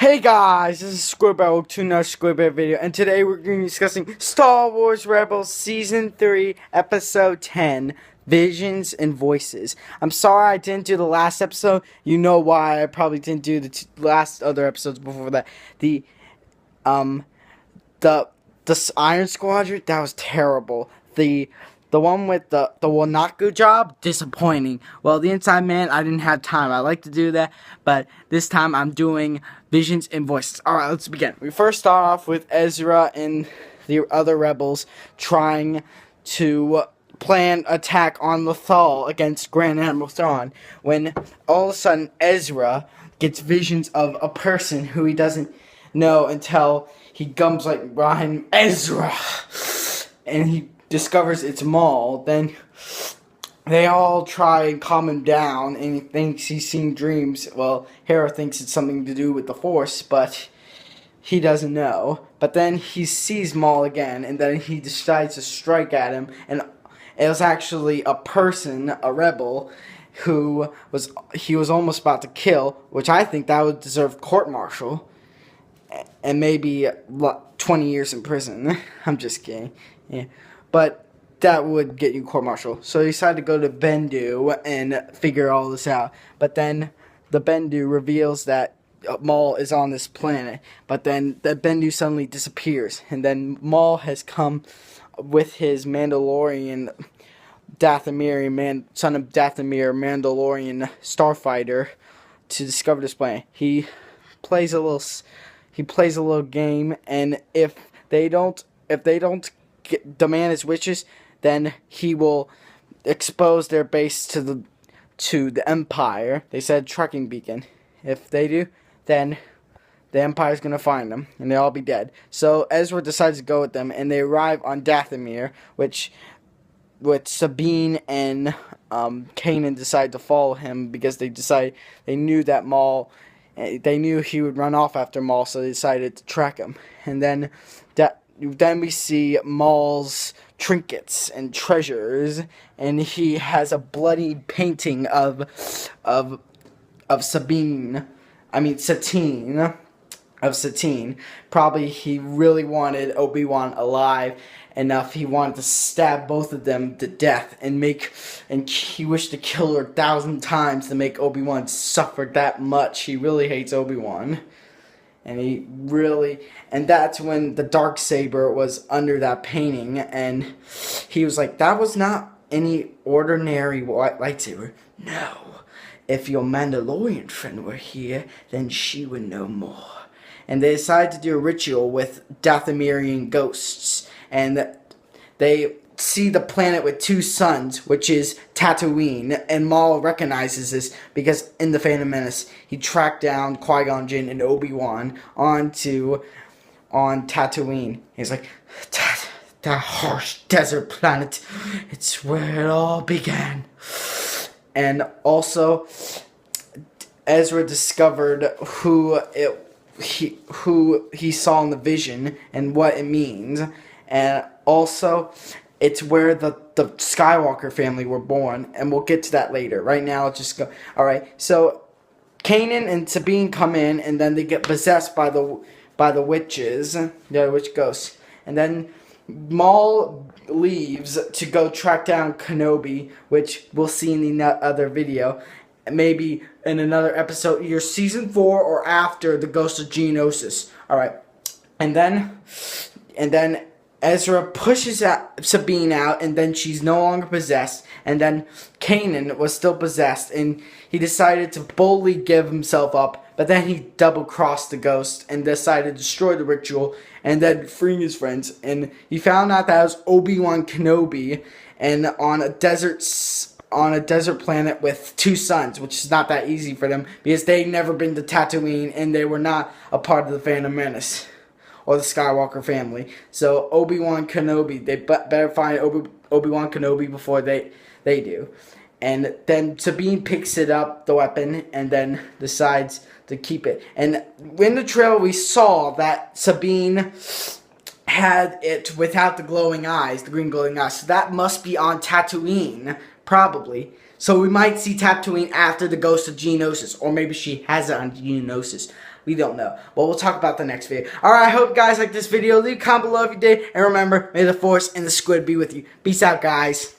Hey guys, this is Squidbear to another Squidbear video, and today we're going to be discussing Star Wars Rebels Season 3, Episode 10, Visions and Voices. I'm sorry I didn't do the last episode. You know why. I probably didn't do the last other episodes before that. The Iron Squadron, that was terrible. The one with the Wanaku job, disappointing. Well, the Inside Man, I didn't have time. I like to do that, but this time I'm doing Visions and Voices. Alright, let's begin. We first start off with Ezra and the other rebels trying to plan attack on Lothal against Grand Admiral Thrawn, when all of a sudden Ezra gets visions of a person who he doesn't know until he comes like behind Ezra, and he discovers it's Maul. Then they all try and calm him down, and he thinks he's seen dreams. Well, Hera thinks it's something to do with the Force, but he doesn't know. But then he sees Maul again, and then he decides to strike at him, and it was actually a person, a rebel, who he was almost about to kill, which I think that would deserve court-martial, and maybe 20 years in prison. I'm just kidding. Yeah. But that would get you court-martial. So he decided to go to Bendu and figure all this out. But then the Bendu reveals that Maul is on this planet. But then the Bendu suddenly disappears. And then Maul has come with his Mandalorian, son of Dathomir, Mandalorian starfighter, to discover this planet. He plays a little game, and if they don't demand his wishes, then he will expose their base to the Empire. They said tracking beacon. If they do, then the Empire's gonna find them, and they'll all be dead. So Ezra decides to go with them, and they arrive on Dathomir, with Sabine and Kanan decide to follow him because they knew that Maul. They knew he would run off after Maul, so they decided to track him. And then we see Maul's trinkets and treasures, and he has a bloodied painting of Satine. Probably he really wanted Obi-Wan alive enough. He wanted to stab both of them to death and he wished to kill her 1,000 times to make Obi-Wan suffer that much. He really hates Obi-Wan. And that's when the Darksaber was under that painting, and he was like, that was not any ordinary lightsaber. No. If your Mandalorian friend were here, then she would know more. And they decided to do a ritual with Dathomirian ghosts, and they see the planet with two suns, which is Tatooine, and Maul recognizes this because in The Phantom Menace, he tracked down Qui-Gon Jinn and Obi-Wan on Tatooine. He's like, that harsh desert planet, it's where it all began. And also, Ezra discovered who he saw in the vision and what it means, and also it's where the Skywalker family were born, and we'll get to that later. Right now, let's just go. Alright, so Kanan and Sabine come in, and then they get possessed by the witches, the witch ghosts. And then Maul leaves to go track down Kenobi, which we'll see in the other video. Maybe in another episode, either Season 4 or after the Ghost of Geonosis. Alright, and then Ezra pushes Sabine out, and then she's no longer possessed, and then Kanan was still possessed, and he decided to boldly give himself up, but then he double-crossed the ghost and decided to destroy the ritual, and then freeing his friends, and he found out that it was Obi-Wan Kenobi, and on a desert planet with two suns, which is not that easy for them, because they'd never been to Tatooine, and they were not a part of the Phantom Menace or the Skywalker family. So Obi-Wan Kenobi, they better find Obi-Wan Kenobi before they do. And then Sabine picks it up, the weapon, and then decides to keep it. And in the trailer we saw that Sabine had it without the glowing eyes, the green glowing eyes. So that must be on Tatooine, probably. So we might see Tatooine after the Ghost of Geonosis, or maybe she has it on Geonosis. We don't know. But we'll talk about the next video. Alright, I hope you guys like this video. Leave a comment below if you did. And remember, may the Force and the squid be with you. Peace out, guys.